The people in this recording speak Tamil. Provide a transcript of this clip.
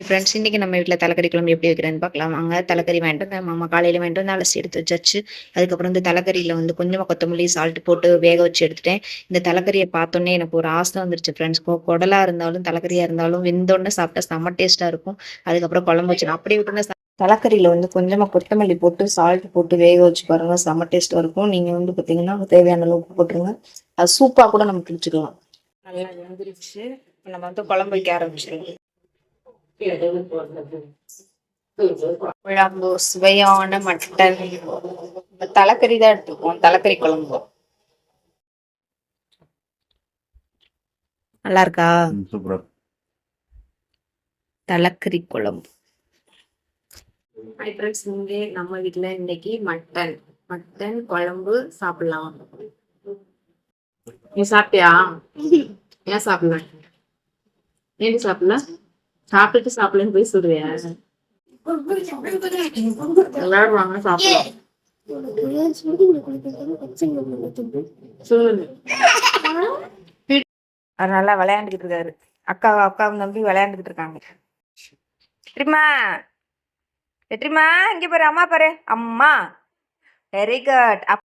ஃப்ரெண்ட்ஸ், இன்னைக்கு நம்ம வீட்டில் தலைக்கறி குழம்பு எப்படி வைக்கிறேன்னு பார்க்கலாம் வாங்க. தலைக்கறி வாங்கிட்டு வந்து மாமா காலையில் வாங்கிட்டு வந்து அலசி எடுத்து வச்சாச்சு. அதுக்கப்புறம் இந்த தலைக்கறியில் வந்து கொஞ்சமாக கொத்தமல்லி சால்ட் போட்டு வேக வச்சு எடுத்துட்டேன். இந்த தலைக்கறியை பார்த்தோன்னே எனக்கு ஒரு ஆசை வந்துருச்சு ஃப்ரெண்ட்ஸ். குடலாக இருந்தாலும் தலைக்கறியாக இருந்தாலும் வெந்தோடனே சாப்பிட்டா செம்ம டேஸ்ட்டாக இருக்கும். அதுக்கப்புறம் குழம்பு வச்சு அப்படியே விட்டுனா தலைக்கறியில் வந்து கொஞ்சமாக கொத்தமல்லி போட்டு சால்ட் போட்டு வேக வச்சு பாருங்கள், செம்ம டேஸ்ட்டாக இருக்கும். நீங்கள் வந்து பார்த்தீங்கன்னா தேவையான அளவு உப்பு போட்டுருங்க. அது சூப்பாக கூட நம்ம குடிச்சுக்கலாம். நல்லா வெந்துருச்சு. நம்ம வந்து குழம்பு வைக்க ஆரம்பிச்சிருக்கோம். குழம்பு சுவையான மட்டன் தலைக்கறி தான் எடுத்துக்குவோம். தலைக்கறி குழம்பு நல்லா இருக்கா? தலைக்கறி குழம்பு. இங்கே நம்ம வீட்டுல இன்னைக்கு மட்டன் குழம்பு சாப்பிடலாம். நீ சாப்பிட்டியா? ஏன் சாப்பிடல? ஏன் சாப்பிடல? சாப்பிட்டுட்டு சாப்பிடலன்னு போய் சொல்லுவியா? எல்லாரும் வாங்க சாப்பிடலாம். அதனால விளையாண்டுக்கிட்டு இருக்காரு. அக்காவும் நம்பி விளையாண்டுக்கிட்டு இருக்காங்க. வெற்றிமா இங்க பாரு, அம்மா பாரு, அம்மா. Very good.